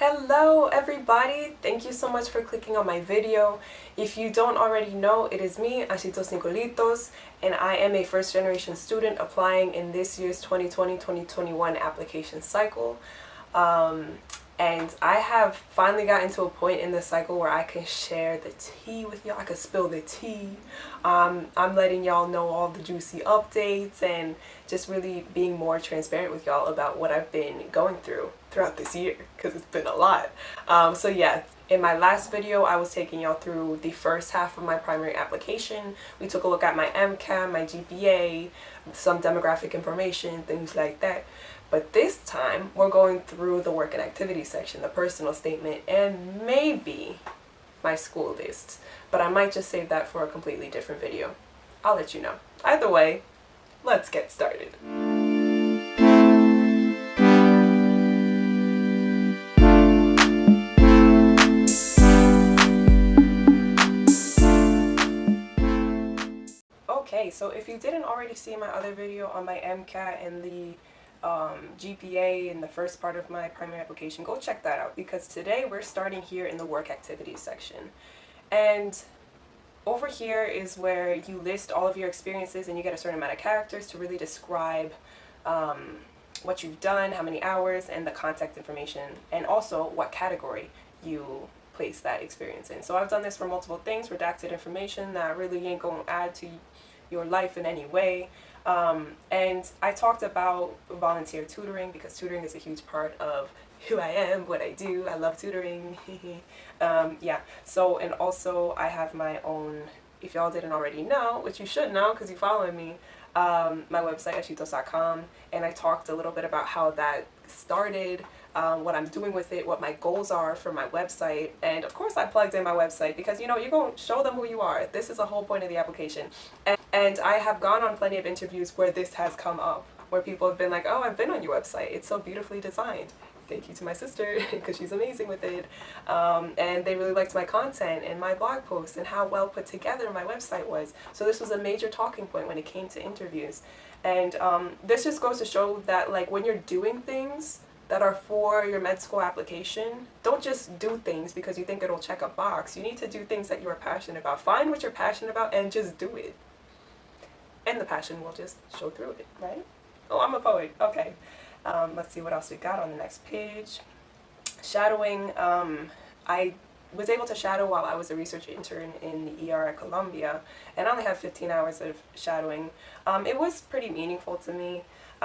Hello everybody, thank you so much for clicking on my video. If you don't already know, it is me, 𝐻𝐶 and I am a first generation student applying in this year's 2020-2021 application cycle. And I have finally gotten to a point in the cycle where I can share the tea with y'all. I can spill the tea. I'm letting y'all know all the juicy updates and just really being more transparent with y'all about what I've been going through throughout this year, because it's been a lot. So yeah, in my last video I was taking y'all through the first half of my primary application. We took a look at my MCAT, my GPA, some demographic information, things like that. But this time, we're going through the work and activity section, the personal statement, and maybe my school list. But I might just save that for a completely different video. I'll let you know. Either way, let's get started. Okay, so if you didn't already see my other video on my MCAT and the GPA in the first part of my primary application, go check that out, because today we're starting here in the work activities section. And over here is where you list all of your experiences and you get a certain amount of characters to really describe what you've done, how many hours, and the contact information, and also what category you place that experience in. So I've done this for multiple things, redacted information that really ain't gonna add to your life in any way. And I talked about volunteer tutoring, because tutoring is a huge part of who I am, what I do. I love tutoring. Yeah, so, and also I have my own, if y'all didn't already know, which you should know because you're following me, my website, 𝐻𝐶.com, and I talked a little bit about how that started, what I'm doing with it, what my goals are for my website, and of course I plugged in my website because, you know, you're going to show them who you are. This is the whole point of the application. And I have gone on plenty of interviews where this has come up, where people have been like, oh, I've been on your website. It's so beautifully designed. Thank you to my sister, because she's amazing with it. And they really liked my content and my blog posts and how well put together my website was. So this was a major talking point when it came to interviews. And this just goes to show that, like, when you're doing things that are for your med school application, don't just do things because you think it'll check a box. You need to do things that you are passionate about. Find what you're passionate about and just do it. And the passion will just show through it, right? Oh, I'm a poet. Okay. Let's see what else we got on the next page. Shadowing. I was able to shadow while I was a research intern in the ER at Columbia, and I only had 15 hours of shadowing. It was pretty meaningful to me,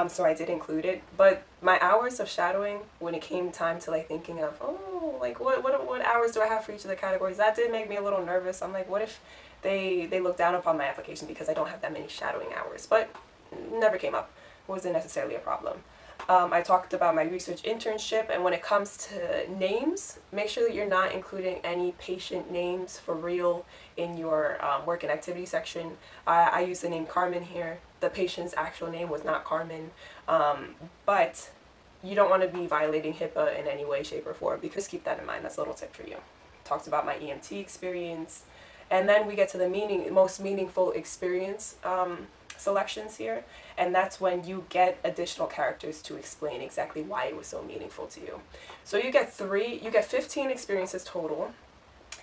so I did include it. But my hours of shadowing, when it came time to like thinking of, oh, like what hours do I have for each of the categories, that did make me a little nervous. I'm like, what if they look down upon my application because I don't have that many shadowing hours? But never came up. It wasn't necessarily a problem. I talked about my research internship, and when it comes to names, make sure that you're not including any patient names for real in your work and activity section. I used the name Carmen here. The patient's actual name was not Carmen, but you don't want to be violating HIPAA in any way, shape, or form, because keep that in mind. That's a little tip for you. Talked about my EMT experience, and then we get to the most meaningful experience selections here, and that's when you get additional characters to explain exactly why it was so meaningful to you. So you get 15 experiences total,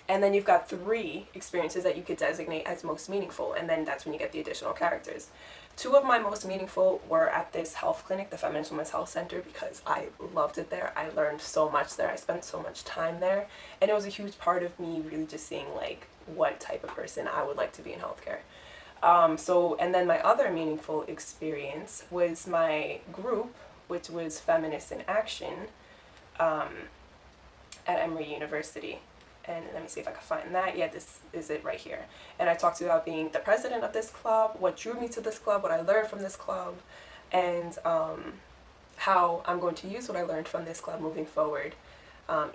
and then you've got 3 experiences that you could designate as most meaningful, and then that's when you get the additional characters. 2 of my most meaningful were at this health clinic, the Feminist Women's Health Center, because I loved it there. I learned so much there. I spent so much time there, and it was a huge part of me really just seeing like what type of person I would like to be in healthcare. And then my other meaningful experience was my group, which was Feminists in Action, at Emory University. And let me see if I can find that. Yeah, this is it right here. And I talked about being the president of this club, what drew me to this club, what I learned from this club, and how I'm going to use what I learned from this club moving forward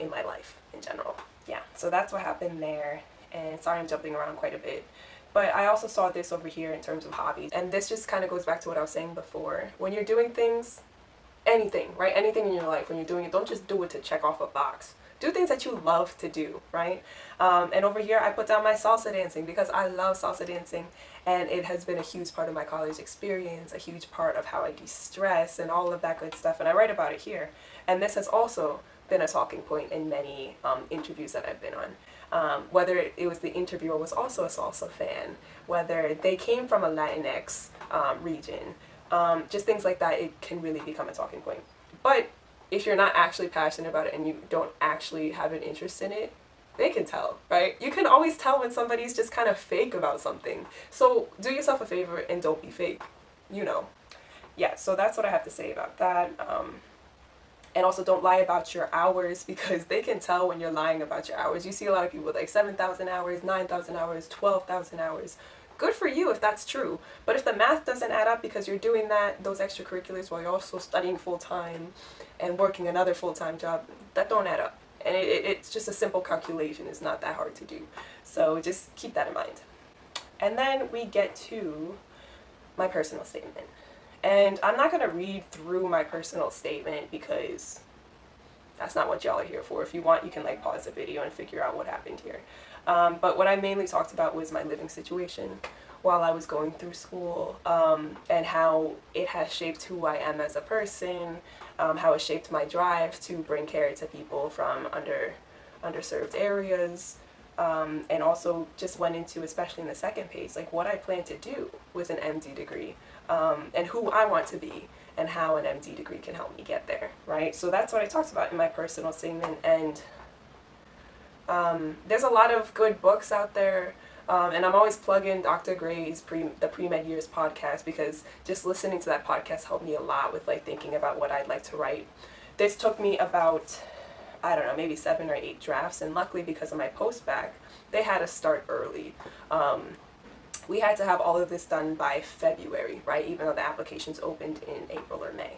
in my life in general. Yeah, so that's what happened there. And sorry I'm jumping around quite a bit. But I also saw this over here in terms of hobbies. And this just kind of goes back to what I was saying before. When you're doing things, anything, right? Anything in your life, when you're doing it, don't just do it to check off a box. Do things that you love to do, right? And over here, I put down my salsa dancing because I love salsa dancing. And it has been a huge part of my college experience, a huge part of how I de-stress and all of that good stuff. And I write about it here. And this has also been a talking point in many interviews that I've been on. Whether it was the interviewer was also a salsa fan, whether they came from a Latinx region, just things like that, it can really become a talking point. But if you're not actually passionate about it and you don't actually have an interest in it, they can tell, right? You can always tell when somebody's just kind of fake about something. So do yourself a favor and don't be fake, you know. Yeah, so that's what I have to say about that. And also don't lie about your hours, because they can tell when you're lying about your hours. You see a lot of people with like 7,000 hours, 9,000 hours, 12,000 hours. Good for you if that's true. But if the math doesn't add up because you're doing those extracurriculars while you're also studying full-time and working another full-time job, that don't add up. And it's just a simple calculation. It's not that hard to do. So just keep that in mind. And then we get to my personal statement. And I'm not going to read through my personal statement because that's not what y'all are here for. If you want, you can like pause the video and figure out what happened here. But what I mainly talked about was my living situation while I was going through school, and how it has shaped who I am as a person, how it shaped my drive to bring care to people from underserved areas, and also just went into, especially in the second page, like what I plan to do with an MD degree, and who I want to be, and how an MD degree can help me get there, right? So that's what I talked about in my personal statement. And there's a lot of good books out there, and I'm always plugging Dr. Gray's the Pre-Med Years podcast, because just listening to that podcast helped me a lot with like thinking about what I'd like to write. This took me about, I don't know, maybe 7 or 8 drafts, and luckily because of my post-bac, they had to start early. We had to have all of this done by February, right, even though the applications opened in April or May.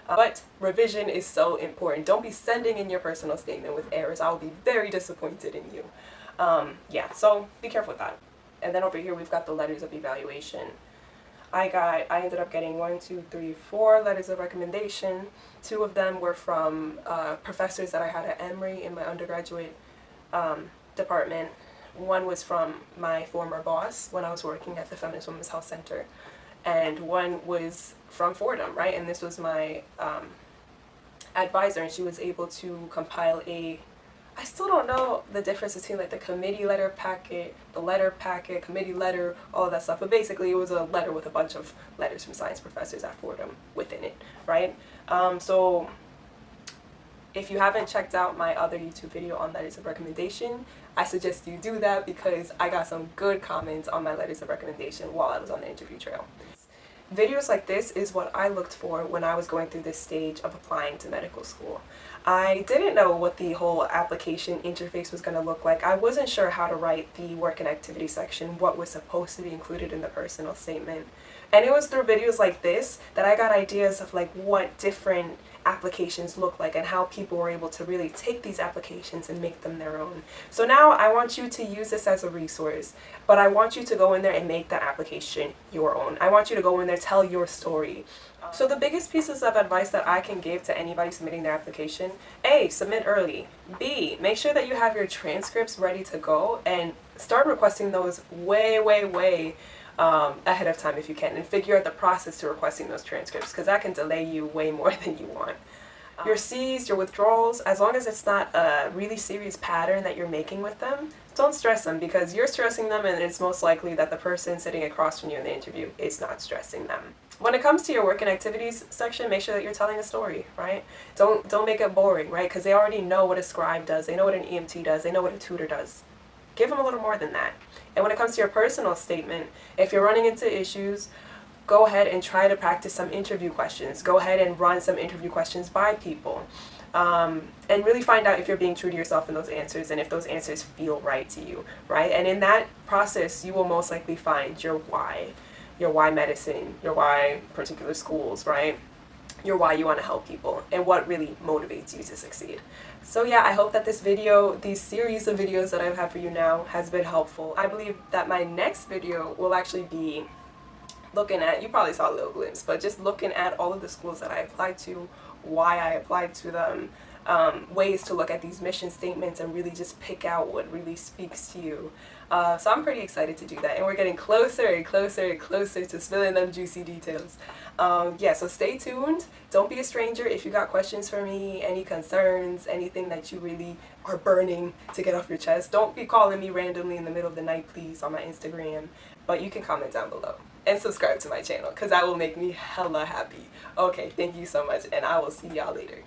But revision is so important. Don't be sending in your personal statement with errors. I will be very disappointed in you. Yeah, so be careful with that. And then over here we've got the letters of evaluation. I ended up getting 4 letters of recommendation. 2 of them were from professors that I had at Emory in my undergraduate department. 1 was from my former boss when I was working at the Feminist Women's Health Center. And 1 was from Fordham, right? And this was my advisor, and she was able to compile I still don't know the difference between like the committee letter packet, the letter packet, committee letter, all of that stuff. But basically it was a letter with a bunch of letters from science professors at Fordham within it, right? So if you haven't checked out my other YouTube video on letters of recommendation, I suggest you do that, because I got some good comments on my letters of recommendation while I was on the interview trail. Videos like this is what I looked for when I was going through this stage of applying to medical school. I didn't know what the whole application interface was going to look like. I wasn't sure how to write the work and activity section, what was supposed to be included in the personal statement. And it was through videos like this that I got ideas of like what different applications look like and how people were able to really take these applications and make them their own. So now I want you to use this as a resource, but I want you to go in there and make that application your own. I want you to go in there, tell your story. So the biggest pieces of advice that I can give to anybody submitting their application: A, submit early. B, make sure that you have your transcripts ready to go, and start requesting those way ahead of time if you can, and figure out the process to requesting those transcripts, because that can delay you way more than you want. Your C's, your withdrawals, as long as it's not a really serious pattern that you're making with them, don't stress them, because you're stressing them, and it's most likely that the person sitting across from you in the interview is not stressing them. When it comes to your work and activities section, make sure that you're telling a story, right? Don't make it boring, right? Because they already know what a scribe does, they know what an EMT does, they know what a tutor does. Give them a little more than that. And when it comes to your personal statement, if you're running into issues, go ahead and try to practice some interview questions. Go ahead and run some interview questions by people. And really find out if you're being true to yourself in those answers, and if those answers feel right to you, right? And in that process, you will most likely find your why medicine, your why particular schools, right? Your why you want to help people, and what really motivates you to succeed. So yeah, I hope that this series of videos that I've had for you now has been helpful. I believe that my next video will actually be looking at, you probably saw a little glimpse, but just looking at all of the schools that I applied to, why I applied to them, ways to look at these mission statements and really just pick out what really speaks to you. So I'm pretty excited to do that, and we're getting closer and closer and closer to spilling them juicy details. Yeah, so stay tuned. Don't be a stranger. If you got questions for me, any concerns, anything that you really are burning to get off your chest, don't be calling me randomly in the middle of the night, please, on my Instagram. But you can comment down below and subscribe to my channel, because that will make me hella happy. Okay, thank you so much, and I will see y'all later.